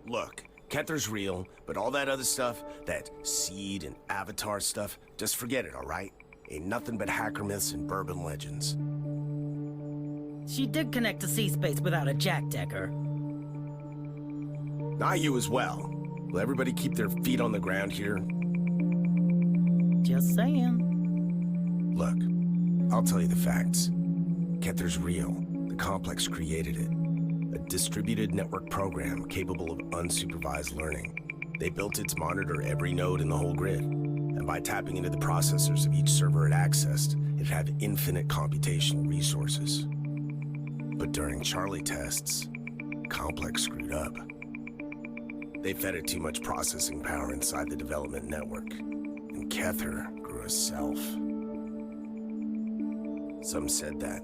Look, Kether's real, but all that other stuff, that seed and avatar stuff, just forget it, all right? Ain't nothing but hacker myths and bourbon legends. She did connect to C-Space without a jack, Decker. Not you as well. Will everybody keep their feet on the ground here? Just saying. Look, I'll tell you the facts. Kether's real. The complex created it. A distributed network program capable of unsupervised learning. They built it to monitor every node in the whole grid. And by tapping into the processors of each server it accessed, it'd have infinite computational resources. But during Charlie tests, Complex screwed up. They fed it too much processing power inside the development network, and Kether grew a self. Some said that.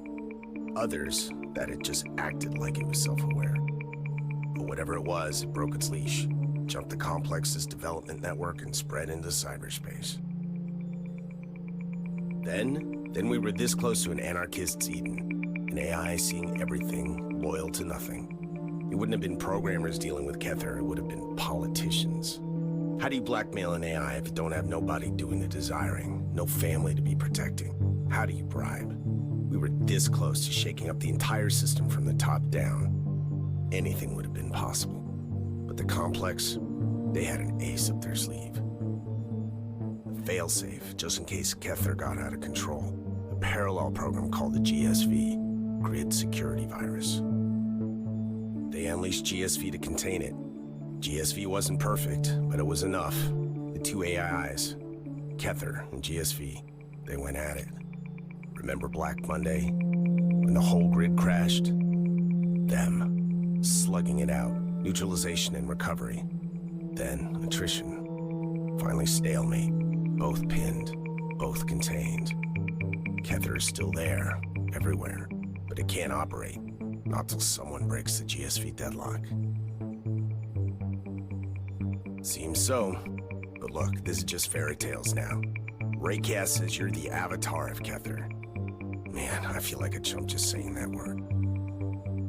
Others, that it just acted like it was self-aware. But whatever it was, it broke its leash, jumped the Complex's development network, and spread into cyberspace. Then we were this close to an anarchist's Eden, an AI seeing everything, loyal to nothing. It wouldn't have been programmers dealing with Kether, it would have been politicians. How do you blackmail an AI if you don't have nobody doing the desiring, no family to be protecting? How do you bribe? We were this close to shaking up the entire system from the top down. Anything would have been possible. But the Complex, they had an ace up their sleeve. A failsafe, just in case Kether got out of control. A parallel program called the GSV, Grid Security Virus. They unleashed GSV to contain it. GSV wasn't perfect, but it was enough. The two AIs, Kether and GSV, they went at it. Remember Black Monday? When the whole grid crashed? Them, slugging it out, neutralization and recovery. Then attrition. Finally stalemate. Both pinned, both contained. Kether is still there, everywhere, but it can't operate. Not till someone breaks the GSV deadlock. Seems so. But look, this is just fairy tales now. Raycast says you're the avatar of Kether. Man, I feel like a chump just saying that word.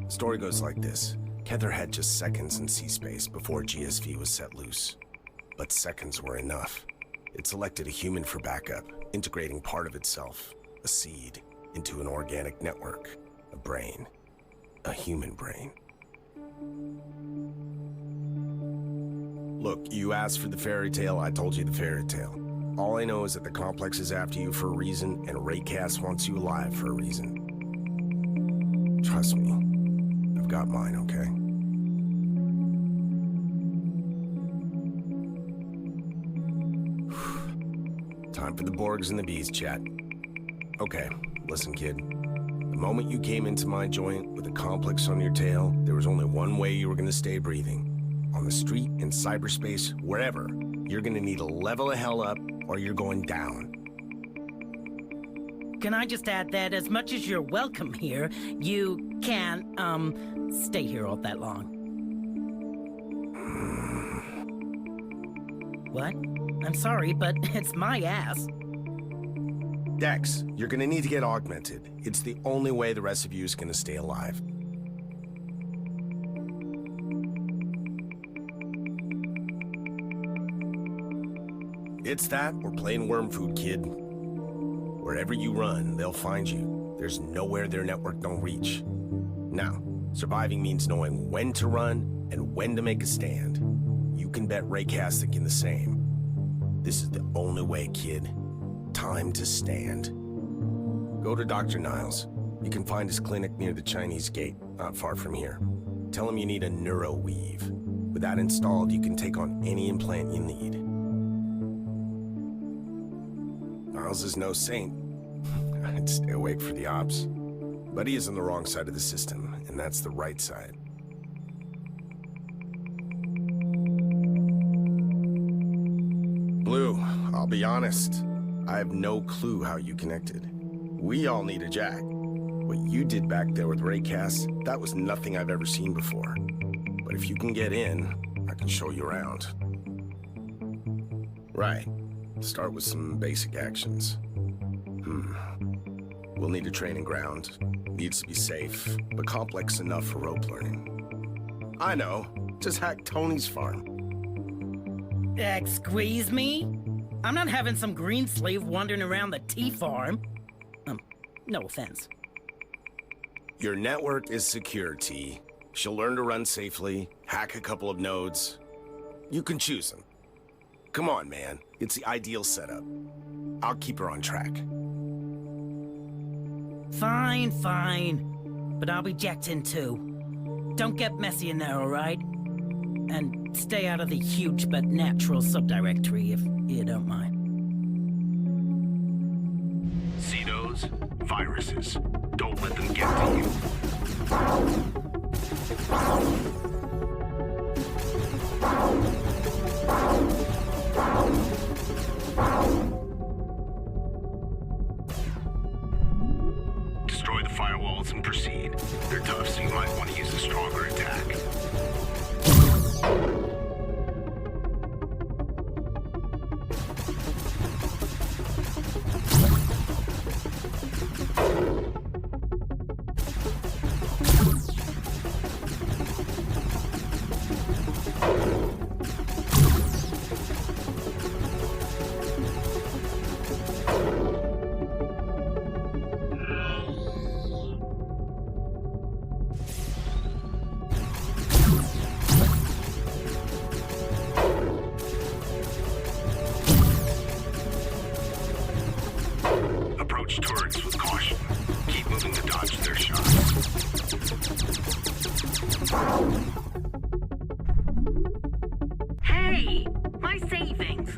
The story goes like this. Kether had just seconds in C-Space before GSV was set loose. But seconds were enough. It selected a human for backup, integrating part of itself, a seed, into an organic network, a brain. A human brain. Look, you asked for the fairy tale, I told you the fairy tale. All I know is that the Complex is after you for a reason, and Raycast wants you alive for a reason. Trust me, I've got mine, okay? Time for the Borgs and the Bees, chat. Okay, listen, kid. The moment you came into my joint with a Complex on your tail, there was only one way you were gonna stay breathing. On the street, in cyberspace, wherever, you're gonna need to level the hell up or you're going down. Can I just add that as much as you're welcome here, you can't, stay here all that long. What? I'm sorry, but it's my ass. Dex, you're gonna need to get augmented. It's the only way the rest of you is gonna stay alive. It's that or plain worm food, kid. Wherever you run, they'll find you. There's nowhere their network don't reach. Now, surviving means knowing when to run and when to make a stand. You can bet Raycast thinking the same. This is the only way, kid. Time to stand. Go to Dr. Niles. You can find his clinic near the Chinese gate, not far from here. Tell him you need a neuroweave. With that installed, you can take on any implant you need. Niles is no saint. I'd stay awake for the ops. But he is on the wrong side of the system, and that's the right side. Blue, I'll be honest. I have no clue how you connected. We all need a jack. What you did back there with Raycast, that was nothing I've ever seen before. But if you can get in, I can show you around. Right. Start with some basic actions. We'll need a training ground. Needs to be safe, but complex enough for rope learning. I know. Just hack Tony's farm. Squeeze me? I'm not having some green slave wandering around the tea farm. No offense. Your network is secure, T. She'll learn to run safely, hack a couple of nodes. You can choose them. Come on, man. It's the ideal setup. I'll keep her on track. Fine, fine. But I'll be jacked in too. Don't get messy in there, alright? And stay out of the huge but natural subdirectory if you don't mind. Cedos, viruses. Don't let them get to you. Destroy the firewalls and proceed. They're tough, so you might want to use a stronger attack. Approach turrets with caution. Keep moving to dodge their shots. Hey! My savings!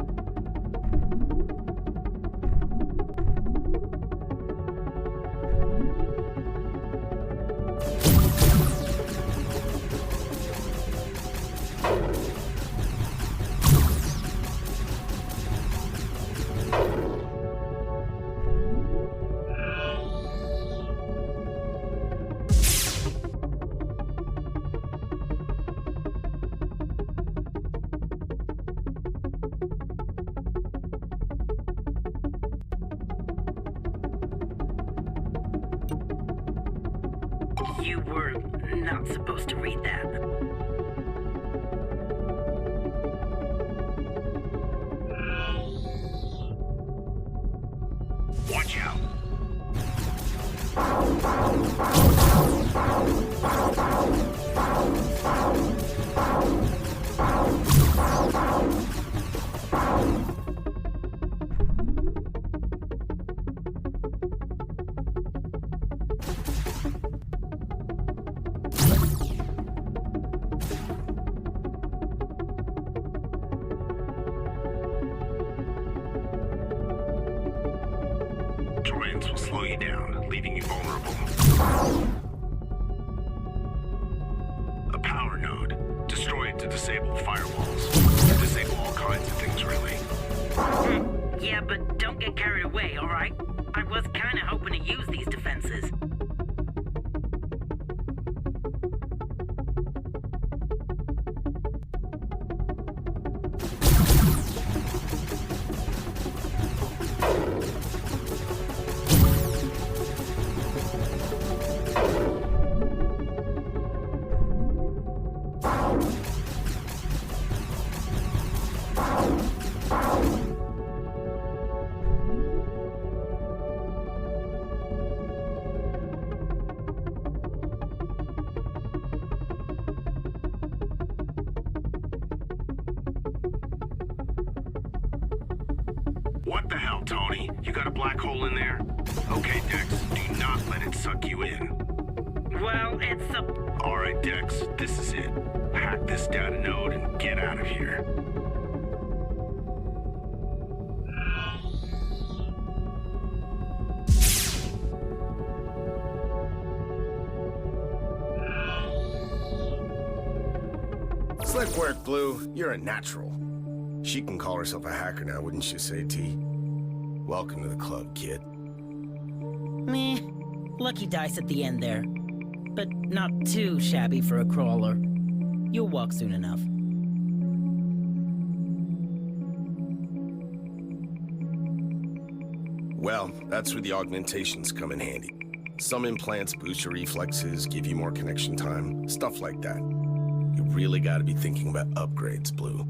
You were not supposed to read that. Watch out. Droids will slow you down, leaving you vulnerable. A power node. Destroy it to disable firewalls. Disable all kinds of things, really. Yeah, but don't get carried away, alright? I was kinda hoping to use these defenses. What the hell, Tony? You got a black hole in there? Okay, Dex, do not let it suck you in. Well, it's a... Alright, Dex, this is it. Hack this data node and get out of here. Slick work, Blue. You're a natural. She can call herself a hacker now, wouldn't you say, T? Welcome to the club, kid. meh. Lucky dice at the end there. But not too shabby for a crawler. You'll walk soon enough. Well, that's where the augmentations come in handy. Some implants boost your reflexes, give you more connection time, stuff like that. You really gotta be thinking about upgrades, Blue.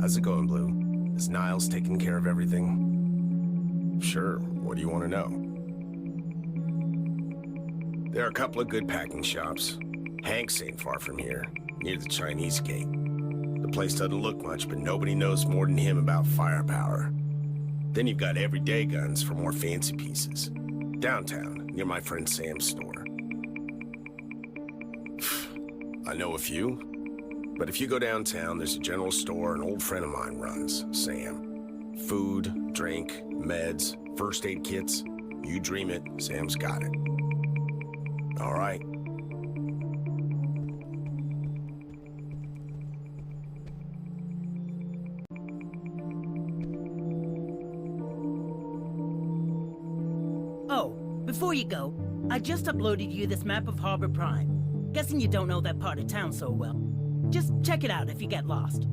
How's it going, Blue? Is Niles taking care of everything? Sure, what do you want to know? There are a couple of good packing shops. Hank's ain't far from here, near the Chinese gate. The place doesn't look much, but nobody knows more than him about firepower. Then you've got everyday guns for more fancy pieces. Downtown, near my friend Sam's store. I know a few. But if you go downtown, there's a general store an old friend of mine runs, Sam. Food, drink, meds, first aid kits. You dream it, Sam's got it. All right. Oh, before you go, I just uploaded you this map of Harbor Prime. Guessing you don't know that part of town so well. Just check it out if you get lost.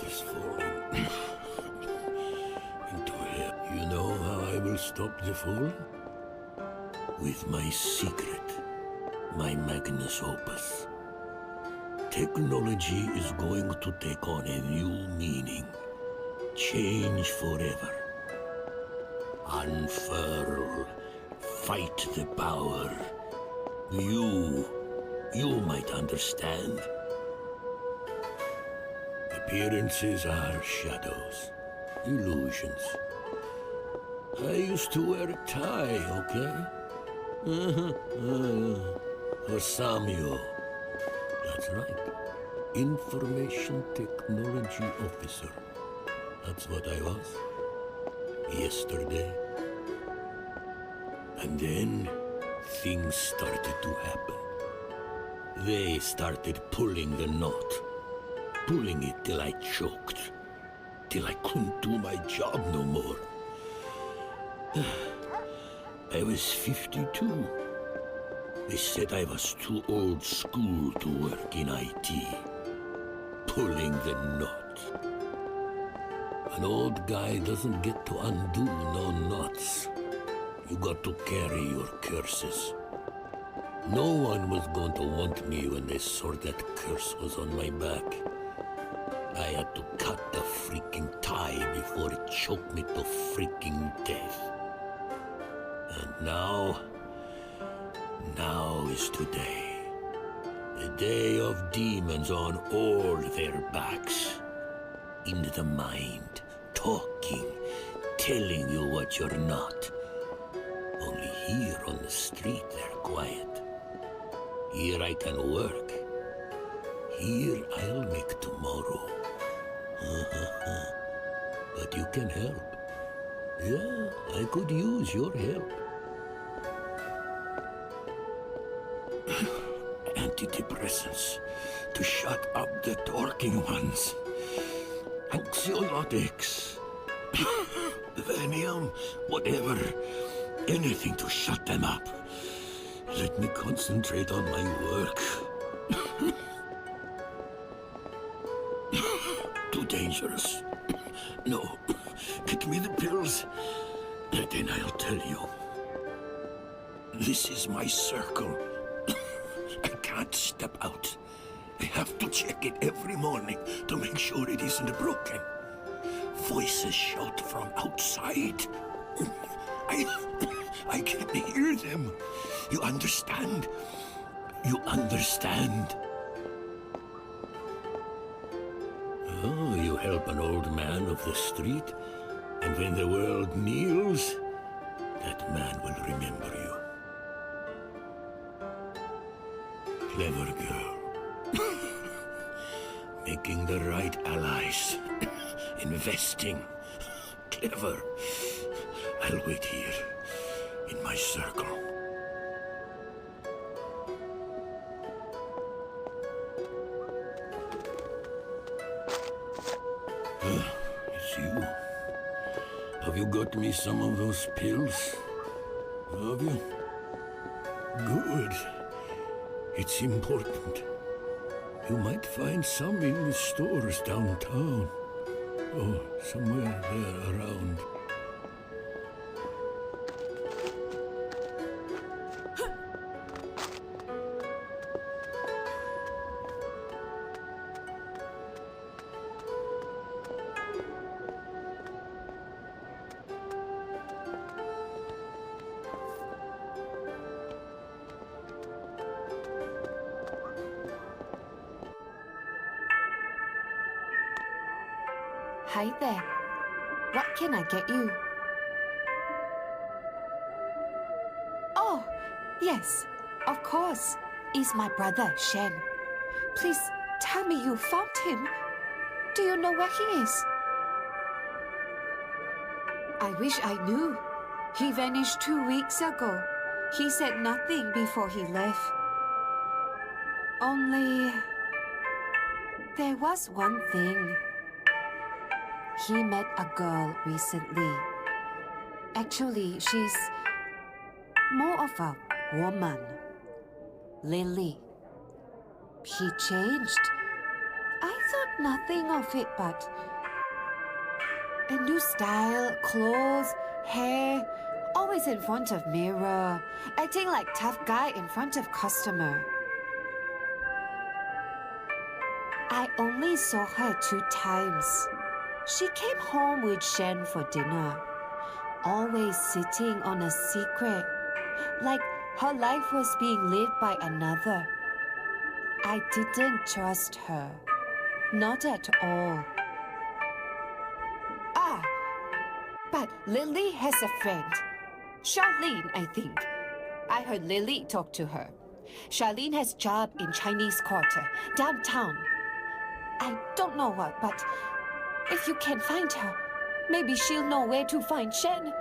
is falling into hell. You know how I will stop the fall? With my secret, my magnus opus. Technology is going to take on a new meaning. Change forever. Unfurl. Fight the power. You might understand. Appearances are shadows, illusions. I used to wear a tie, okay? Osamio. That's right. Information technology officer. That's what I was. Yesterday. And then things started to happen. They started pulling the knot. Pulling it till I choked. Till I couldn't do my job no more. I was 52. They said I was too old school to work in IT. Pulling the knot. An old guy doesn't get to undo no knots. You got to carry your curses. No one was going to want me when they saw that curse was on my back. I had to cut the freaking tie before it choked me to freaking death. And now is today. The day of demons on all their backs. In the mind, talking, telling you what you're not. Only here on the street they're quiet. Here I can work. Here I'll make tomorrow. But you can help. Yeah, I could use your help. Antidepressants to shut up the talking ones. Anxiolytics. Venium, whatever. Anything to shut them up. Let me concentrate on my work. Too dangerous. No. Get me the pills. Then I'll tell you. This is my circle. I can't step out. I have to check it every morning to make sure it isn't broken. Voices shout from outside. I can hear them. You understand? You understand? Oh, you help an old man of the street, and when the world kneels, that man will remember you. Clever girl. Making the right allies. Investing. Clever. I'll wait here, in my circle. It's you. Have you got me some of those pills? Have you? Good. It's important. You might find some in the stores downtown. Or somewhere there around. Hi there. What can I get you? Oh, yes, of course. It's my brother, Shen. Please tell me you found him. Do you know where he is? I wish I knew. He vanished 2 weeks ago. He said nothing before he left. Only... there was one thing. He met a girl recently. Actually, she's more of a woman. Lily. He changed. I thought Nothing of it but a new style, clothes, hair, always in front of mirror, acting like tough guy in front of customer. I only saw her 2 times. She came home with Shen for dinner, always sitting on a secret, like her life was being lived by another. I didn't trust her. Not at all. Ah, but Lily has a friend. Charlene, I think. I heard Lily talk to her. Charlene has job in Chinese Quarter, downtown. I don't know what, but if you can find her, maybe she'll know where to find Shen,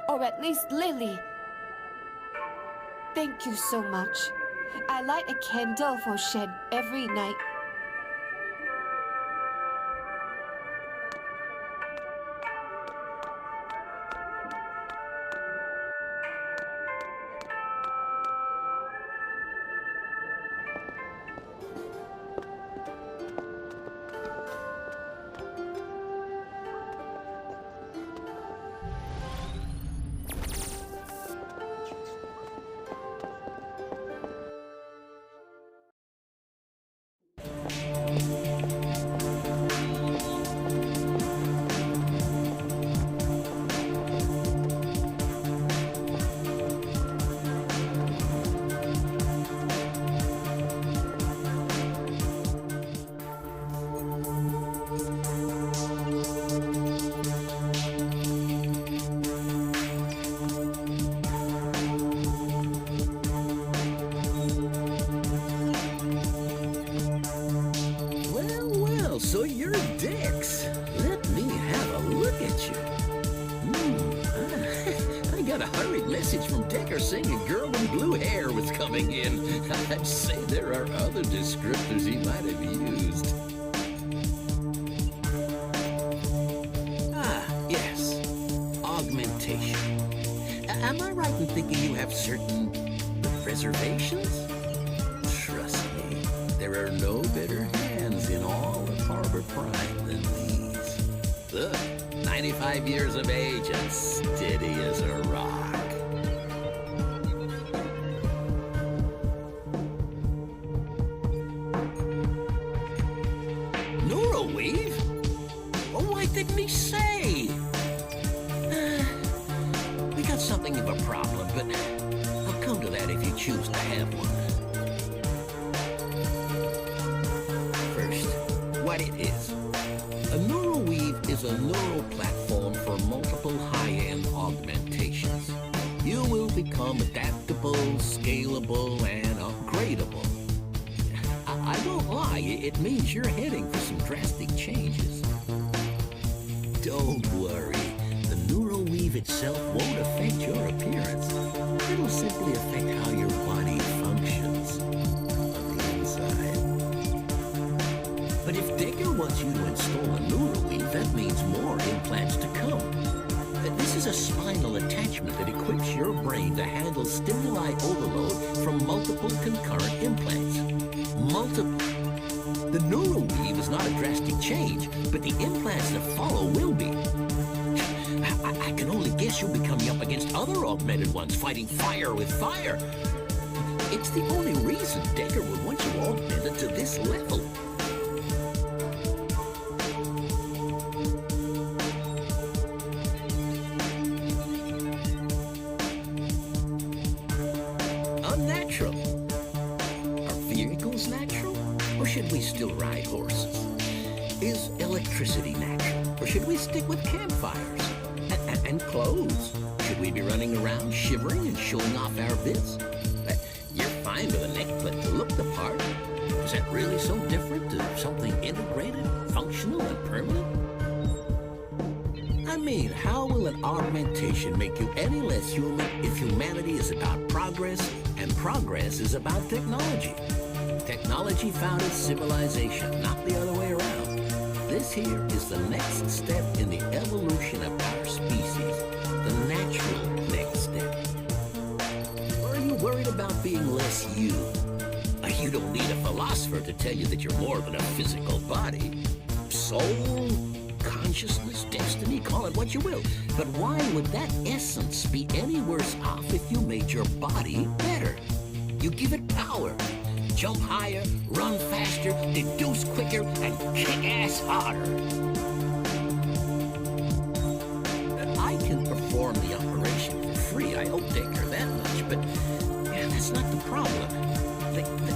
or at least Lily. Thank you so much. I light a candle for Shen every night. So you're Dix. Let me have a look at you. I got a hurried message from Decker saying a girl in blue hair was coming in. I'd say there are other descriptors he might have used. Ah, yes. Augmentation. Am I right in thinking you have certain reservations? Trust me, there are no better hands in all of Harbor Prime than these. Look, 95 years of age and steady as a rock. Neuroweave? Oh, why didn't he say? We got something of a problem, but I'll come to that if you choose to have one. First, what it is. A Neuroweave is a neural platform for multiple high-end augmentations. You will become adaptable, scalable, and upgradable. I won't lie, it means you're heading for some drastic changes. Don't worry, the Neuroweave itself won't affect your appearance. It'll simply affect how your body functions on the inside. But if Decker wants you to install a Neuroweave, that means more implants to come. This is a spinal attachment that equips your brain to handle stimuli overload from multiple concurrent implants. The Neuroweave is not a drastic change, but the implants that follow will be. I can only guess you'll be coming up against other augmented ones fighting fire with fire. It's the only reason Decker would want you augmented to this level. Unnatural. Are vehicles natural? Or should we still ride horses? Is electricity natural? Or should we stick with campfires? And clothes? Should we be running around shivering and showing off our bits? You're fine with a neckplate to look the part. Is that really so different to something integrated, functional, and permanent? I mean, how will an augmentation make you any less human if humanity is about progress and progress is about technology? Technology founded civilization, not the other way around. This here is the next step in the evolution of our species, the natural next step. Or are you worried about being less you? You don't need a philosopher to tell you that you're more than a physical body. soul, consciousness, destiny, call it what you will. But why would that essence be any worse off if you made your body better? You give it power. Jump higher, run faster, deduce quicker, and kick ass harder. I can perform the operation for free. I owe Decker that much, but that's not the problem.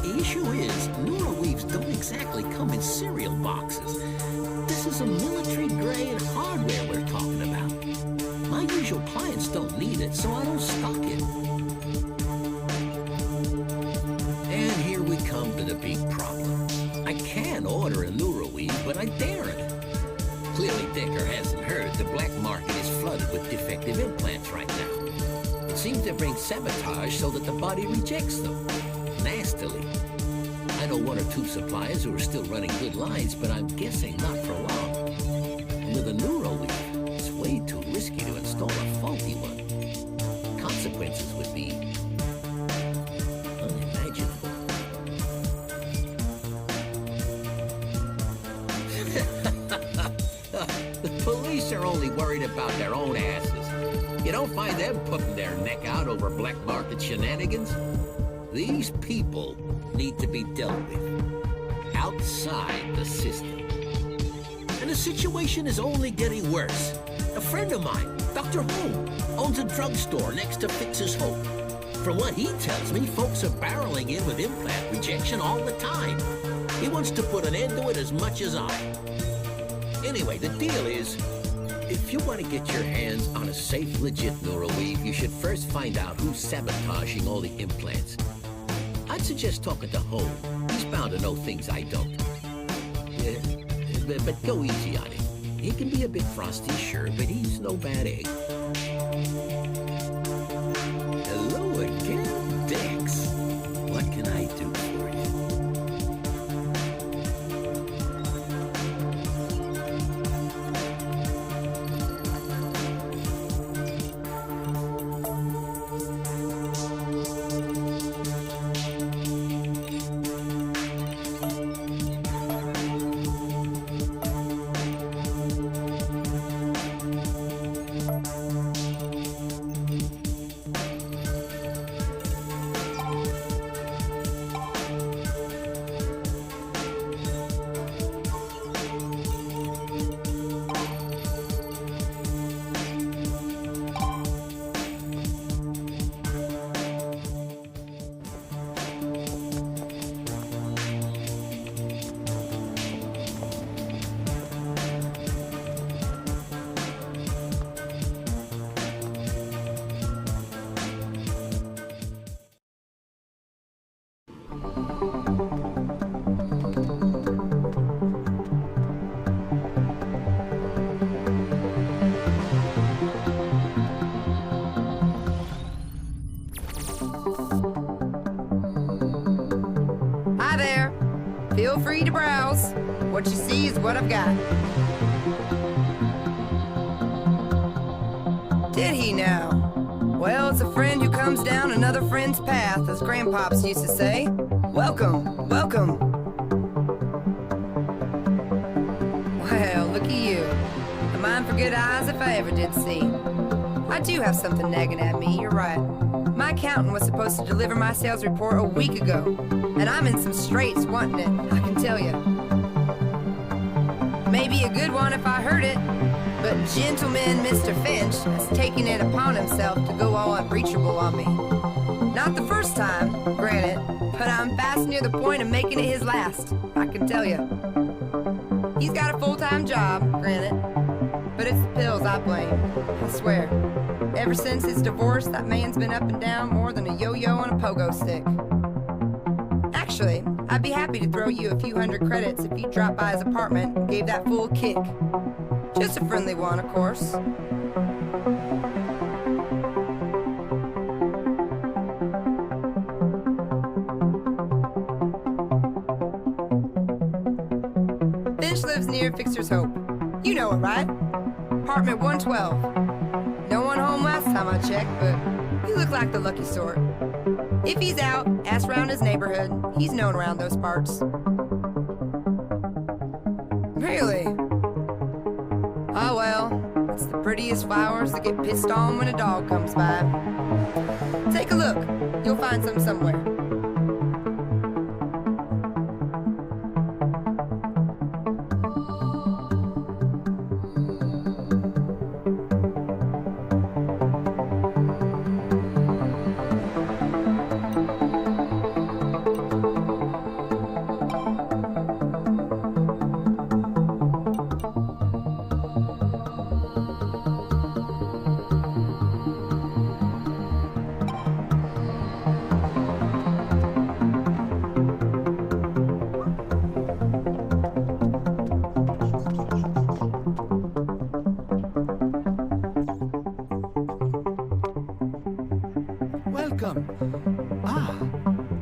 The issue is, Neuroweaves don't exactly come in cereal boxes. This is a military-grade hardware we're talking about. My usual clients don't need it, so I don't stock it. And here we come to the big problem. I can order a Neuroweave, but I daren't. Clearly, Decker hasn't heard the black market is flooded with defective implants right now. It seems to bring sabotage so that the body rejects them. Nastily. I know one or two suppliers who are still running good lines, but I'm guessing not for long. And with a Neuroweave, it's way too risky to install a faulty one. Consequences would be unimaginable. The police are only worried about their own asses. You don't find them putting their neck out over black market shenanigans. These people need to be dealt with outside the system. And the situation is only getting worse. A friend of mine, Dr. Holm, owns a drugstore next to Fix's Hope. From what he tells me, folks are barreling in with implant rejection all the time. He wants to put an end to it as much as I. Anyway, the deal is, if you want to get your hands on a safe, legit Neuroweave, you should first find out who's sabotaging all the implants. I'd suggest talking to Holm. He's bound to know things I don't. But go easy on him. He can be a bit frosty, sure, but he's no bad egg. Hello again, Dex. What can I do for you? Hi there. Feel free to browse. What you see is what I've got. Did he now? Well, it's a friend who comes down another friend's path, as grandpops used to say. Welcome, welcome. Well, look at you. A mind for good eyes if I ever did see. I do have something nagging at me, you're right. My accountant was supposed to deliver my sales report a week ago, and I'm in some straits wanting it, I can tell you. Maybe a good one if I heard it, but gentleman Mr. Finch has taken it upon himself to go all unreachable on me. Not the first time, granted, but I'm fast near the point of making it his last, I can tell you. He's got a full-time job, granted, but it's the pills I blame, I swear. Ever since his divorce, that man's been up and down more than a yo-yo on a pogo stick. Actually, I'd be happy to throw you a few hundred credits if you dropped by his apartment and gave that fool a kick. Just a friendly one, of course. Finch lives near Fixer's Hope. You know it, right? Apartment 112. No one home last time I checked, but you look like the lucky sort. If he's out, ask around his neighborhood. He's known around those parts. Really? Well, well, it's the prettiest flowers that get pissed on when a dog comes by. Take a look. You'll find some somewhere. Welcome. Ah,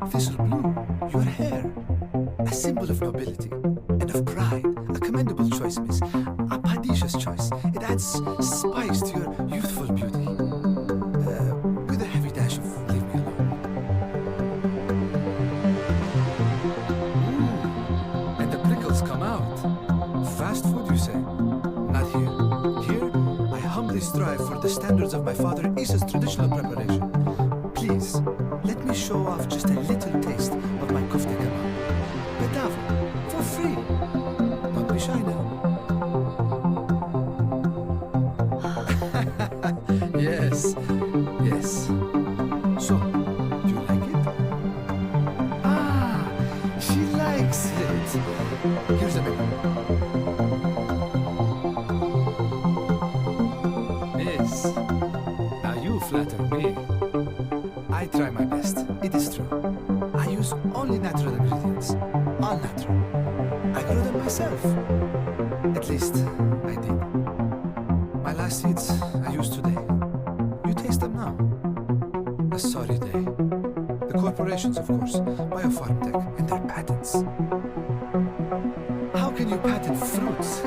Thistle Blue, your hair. A symbol of nobility and of pride. A commendable choice, miss. A prodigious choice. It adds spice to your youthful beauty. With a heavy dash of leave me alone. Ooh, and the prickles come out. Fast food, you say? Not here. Here, I humbly strive for the standards of my father Isa's traditional preparation. Please, let me show off just a little taste of my kofta kebab. Bedavo, for free. Don't be shy now. Yes, yes. So, do you like it? Ah, she likes it. Here's the menu. Miss, now you flatter me. I try my best. It is true. I use only natural ingredients. All natural. I grow them myself. At least, I did. My last seeds I used today. You taste them now. A sorry day. The corporations, of course, BioPharmTech, and their patents. How can you patent fruits,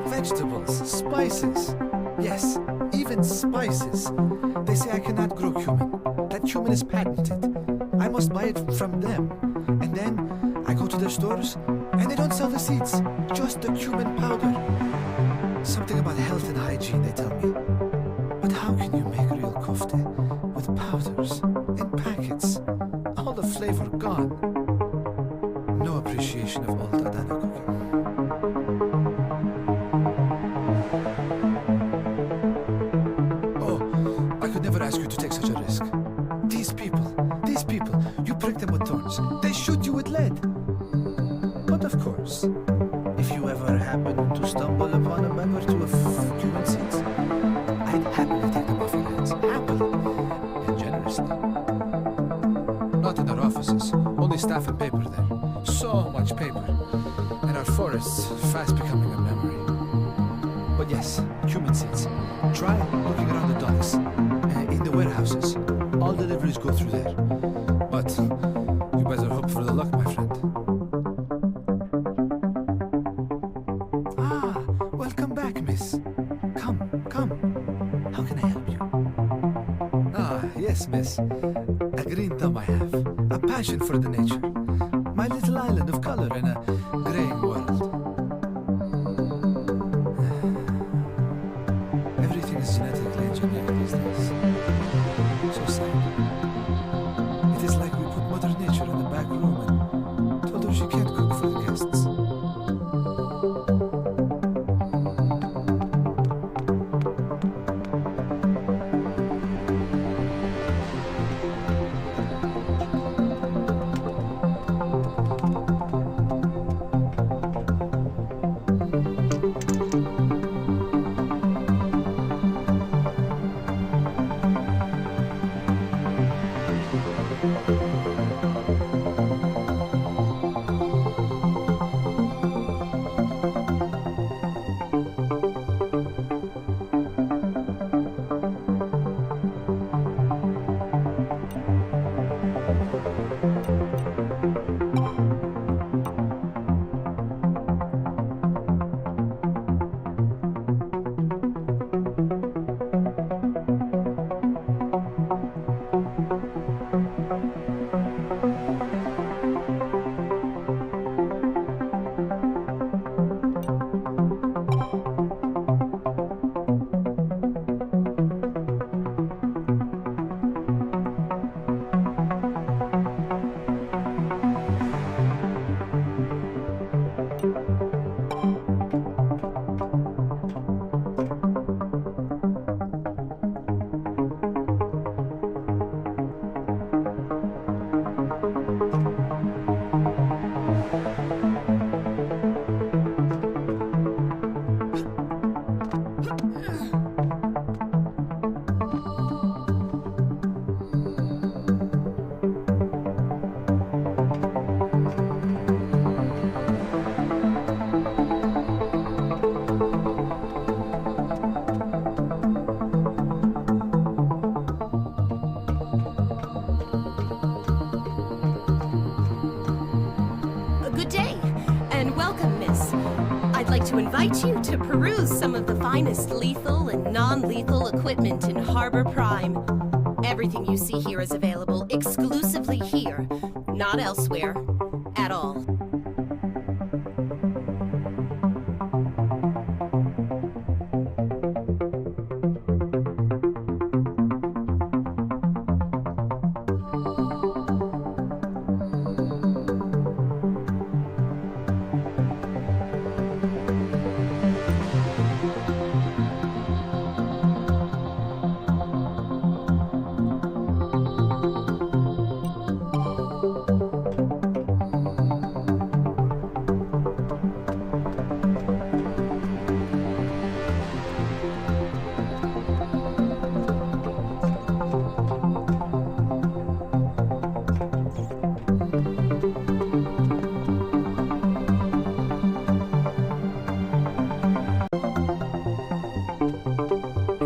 vegetables, spices? Yes, even spices. They say I cannot grow cumin. That cumin is patented. I must buy it from them. And then I go to their stores and they don't sell the seeds, just the cumin powder. Something about health and hygiene, they tell me. But how can you make real kofta with powders in packets? All the flavor gone. No appreciation of old Adana cooking. Oh, I could never ask you to take such a risk. These people, you prick them with thorns. They shoot you with lead. But of course, if you ever happen to stumble upon a bag or two of cumin seeds, I'd happily take them off your hands. Happily. And generously. Not in our offices. Only staff and paper there. So much paper. And our forests fast becoming a memory. But yes, cumin seeds. Try looking around the docks. In the warehouses. All deliveries go through there. But you better hope for the luck, my friend. Ah, welcome back, miss. Come. How can I help you? Ah, yes, miss. A green thumb I have. A passion for the nature. My little island of color in a graying world. Everything is genetically engineered these days. So sad. It is like we put Mother Nature in the back room and told her she can't cook for the guests. to invite you to peruse some of the finest lethal and non-lethal equipment in Harbor Prime. Everything you see here is available exclusively here, not elsewhere, at all.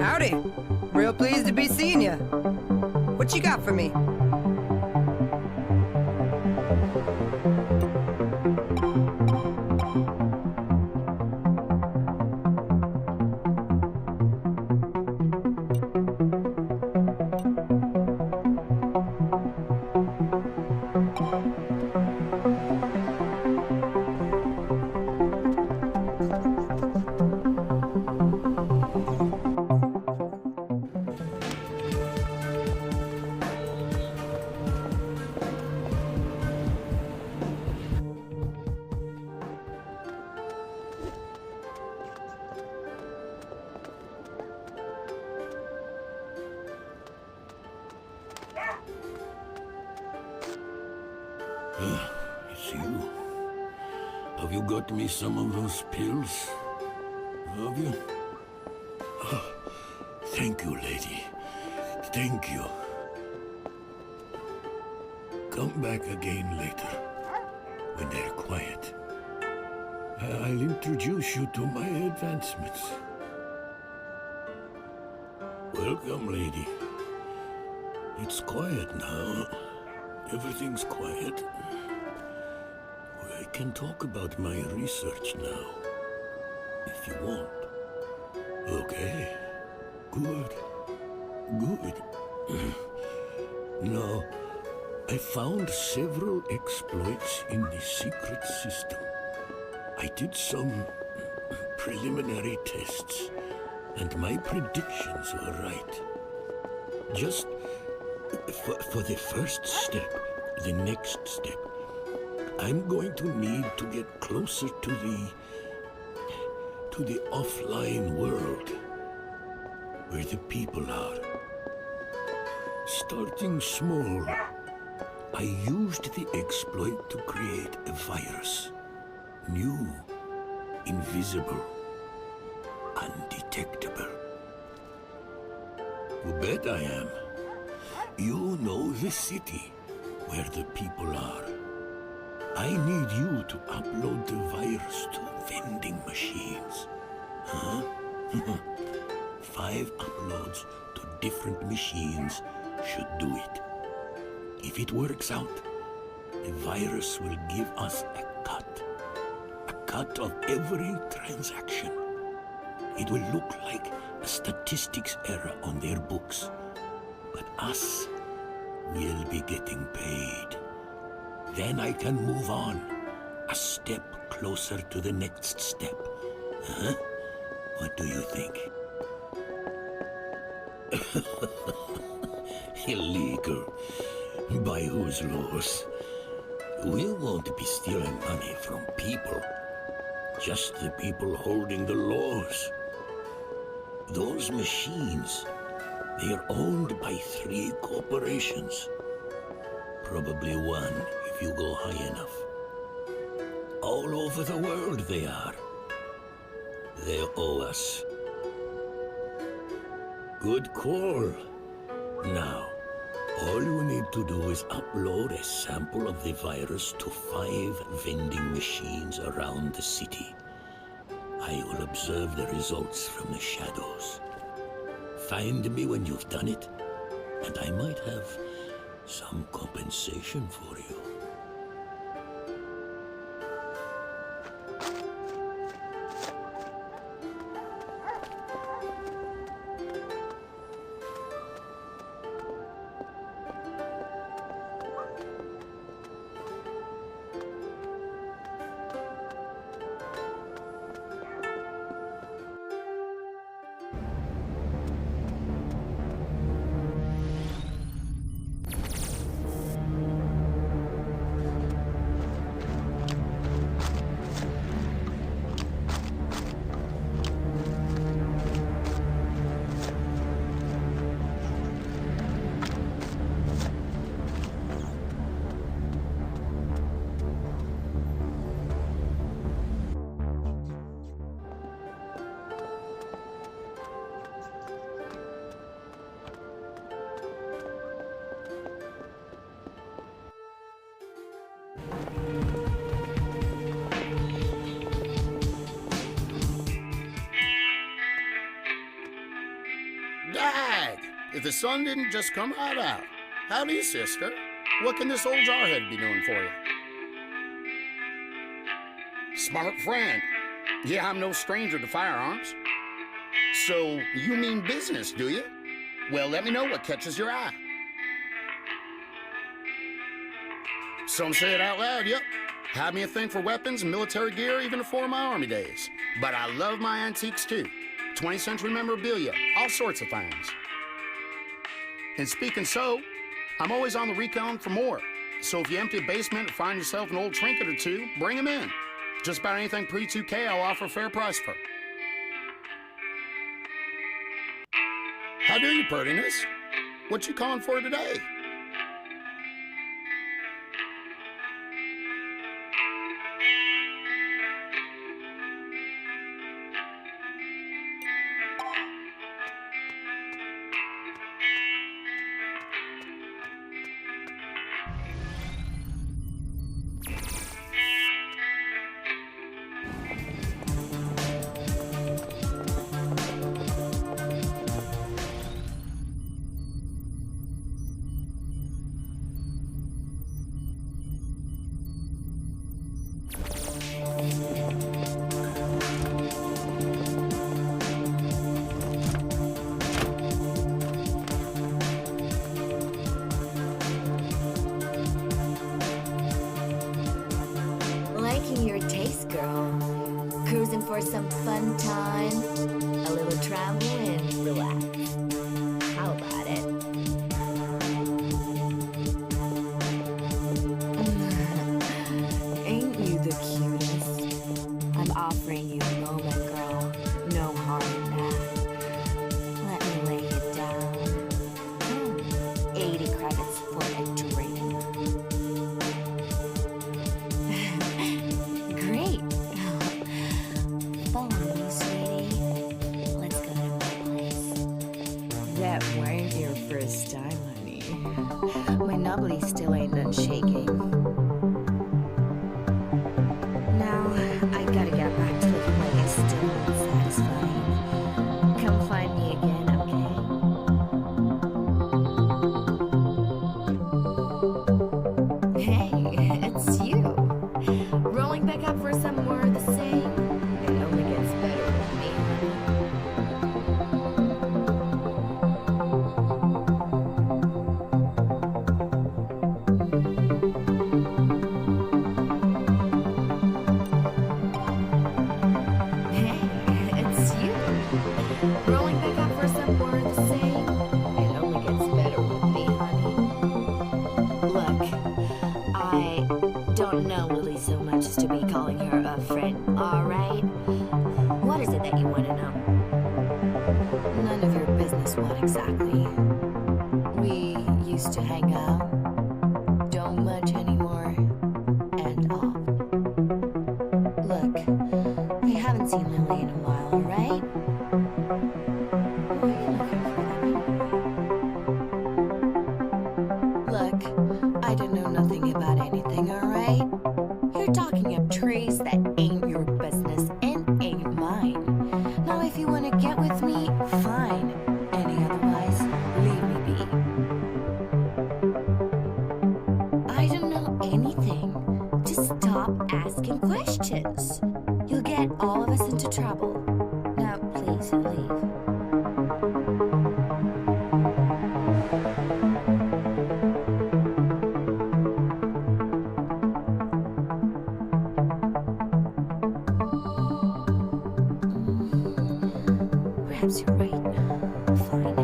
Howdy. Real pleased to be seeing you. What you got for me? It's you. Have you got me some of those pills? Have you? Oh, thank you, lady. Thank you. Come back again later, when they're quiet. I'll introduce you to my advancements. Welcome, lady. It's quiet now. Everything's quiet. I can talk about my research now, if you want. Okay. Good. Good. Now, I found several exploits in the secret system. I did some preliminary tests, and my predictions were right. Just for the first step, the next step, I'm going to need to get closer to the offline world, where the people are. Starting small, I used the exploit to create a virus. New, invisible, undetectable. You bet I am. You know the city where the people are. I need you to upload the virus to vending machines. Huh? 5 uploads to different machines should do it. If it works out, the virus will give us a cut of every transaction. It will look like a statistics error on their books. But us will be getting paid. Then I can move on, a step closer to the next step. Huh? What do you think? Illegal. By whose laws? We won't be stealing money from people. Just the people holding the laws. Those machines, they are owned by 3 corporations. Probably 1 if you go high enough. All over the world they are. They owe us. Good call. Now, all you need to do is upload a sample of the virus to 5 vending machines around the city. I will observe the results from the shadows. Find me when you've done it, and I might have some compensation for you. Dag! If the sun didn't just come right out. Howdy, sister. What can this old jarhead be doing for you? Smart friend. Yeah, I'm no stranger to firearms. So, you mean business, do you? Well, let me know what catches your eye. Some say it out loud, yep. Had me a thing for weapons and military gear even before my army days. But I love my antiques too. 20th century memorabilia, all sorts of things. And speaking so, I'm always on the recon for more. So if you empty a basement and find yourself an old trinket or two, bring them in. Just about anything pre-2K I'll offer a fair price for. How do you, prettiness? What you calling for today? Liking your taste, girl. Cruising for some fun time, a little travel and relax. How about it? Ain't you the cutest? I'm offering you a moment, girl. No harm in that. Let me lay you down. 80 credits for a drink. Great. Follow me, sweetie. Let's go to my place. That weren't your first time, honey. My nubbly still ain't done shaking. Now, I gotta get back to looking like it's still not satisfying. Come find me again, okay? Hey, it's you. Rolling back up for some more of the same? It only gets better with me, Hey, it's you. Rolling back up for some more of the same? It only gets better with me, honey. Look, I don't know Lily so much as to be calling her a friend, alright? What is it that you want to know? None of your business, what exactly? We used to hang out. Don't much anymore. And all. Look, I haven't seen Lily in a while, alright? Why are you looking for that anyway? Look, I don't know nothing about anything, alright? You're talking up trees that ain't your business and ain't mine. Now, if you want to get with me, fine. Any otherwise, leave me be. I don't know anything. Just stop asking questions. You'll get all of us into trouble. Now, please leave. Perhaps you're right. Fine.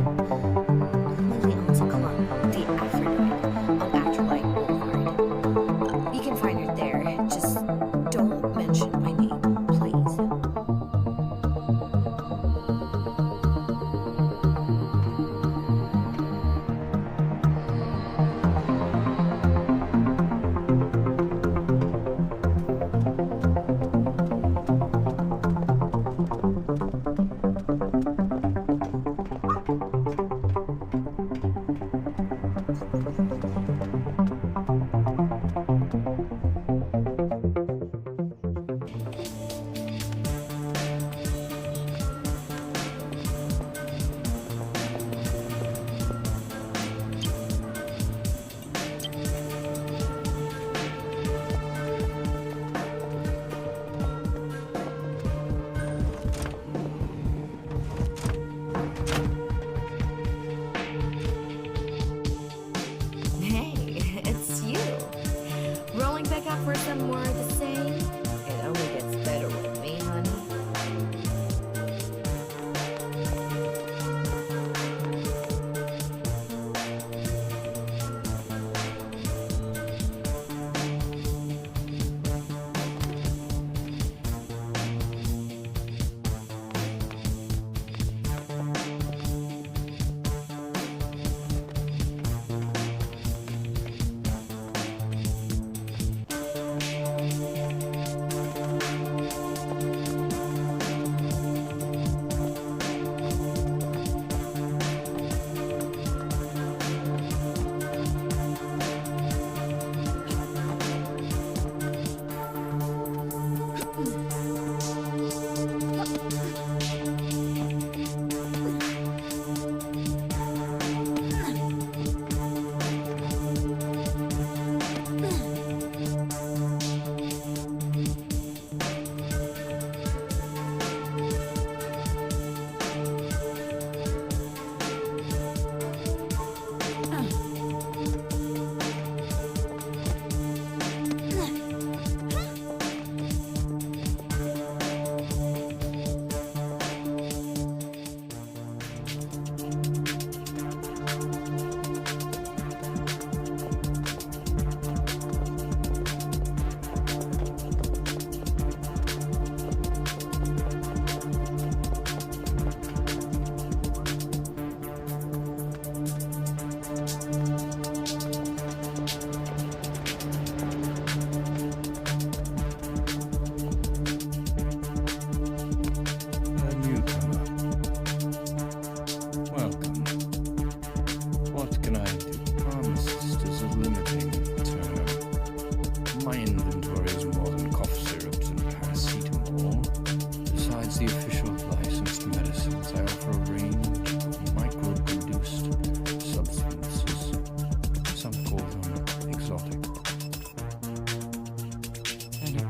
Lily owns a club, the Aphrodite, on Afterlight Boulevard. You can find her there. Just don't mention my name, please.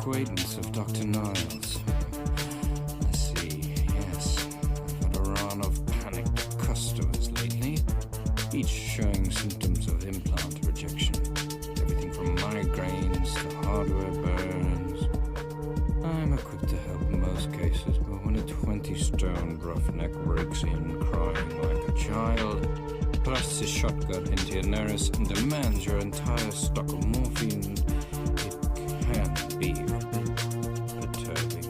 acquaintance of Dr. Niles. Let's see, yes, I've had a run of panicked customers lately, each showing symptoms of implant rejection. Everything from migraines to hardware burns. I'm equipped to help in most cases, but when a 20-stone roughneck breaks in crying like a child, blasts his shotgun into your nurse and demands your entire stock of morphine, it can be a bit perturbing.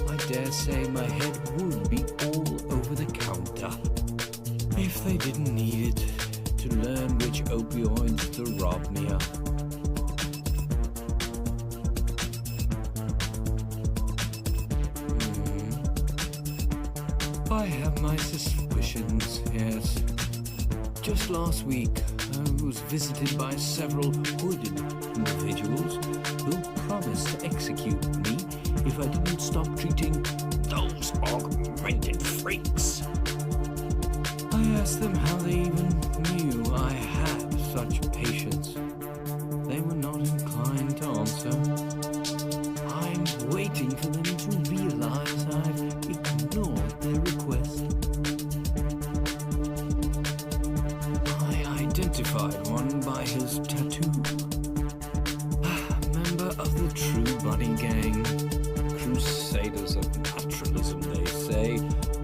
I dare say my head would be all over the counter if they didn't need it to learn which opioids to rob me of. I have my suspicions, yes. Just last week, I was visited by several hooded individuals who promised to execute me if I didn't stop treating those augmented freaks. I asked them how they even knew I had such patience. They were not inclined to answer. I'm waiting for them to realize I've ignored their request. I identified one by his tattoo. A member of the True Body Gang. Crusaders of naturalism, they say,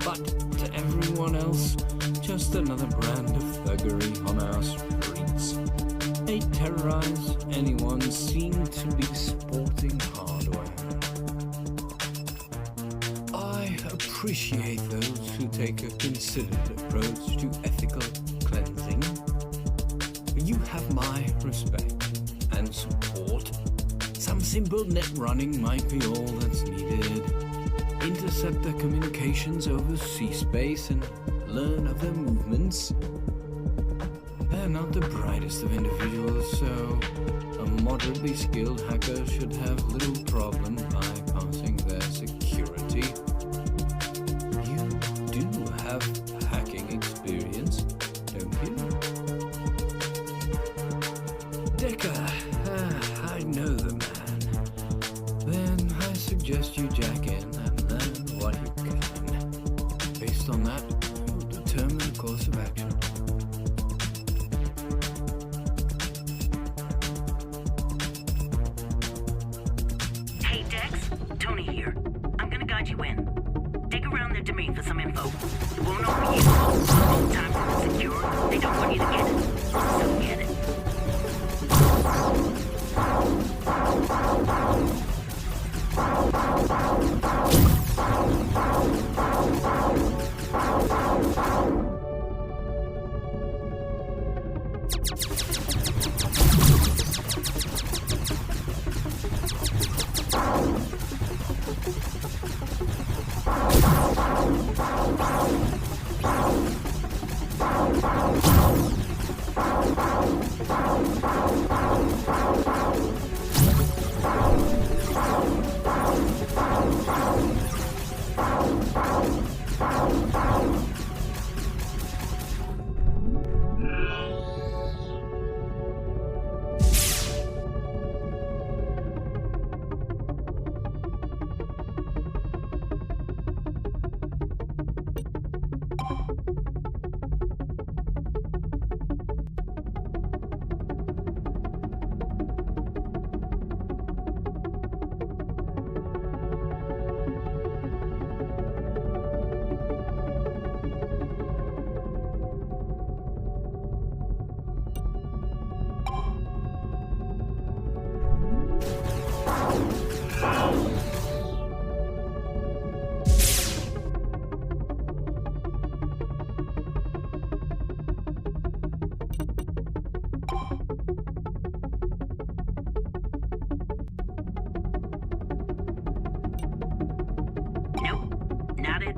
but to everyone else, just another brand of thuggery on our streets. They terrorize anyone seen to be sporting hardware. I appreciate those who take a considered approach to ethical cleansing. You have my respect and support. Some simple net running might be all that's needed. Intercept their communications over sea space and learn of their movements. They're not the brightest of individuals, so a moderately skilled hacker should have little problem bypassing their security. You do have hacking experience, don't you? Decker, I know the man. Then I suggest you jack in and learn what you can. Based on that, you'll determine the course of action. Hey, Dex, Tony here. I'm gonna guide you in. Dig around their domain for some info. It won't overheat. All the time it's secure. They don't want you to get it. So get it. Nope, not it.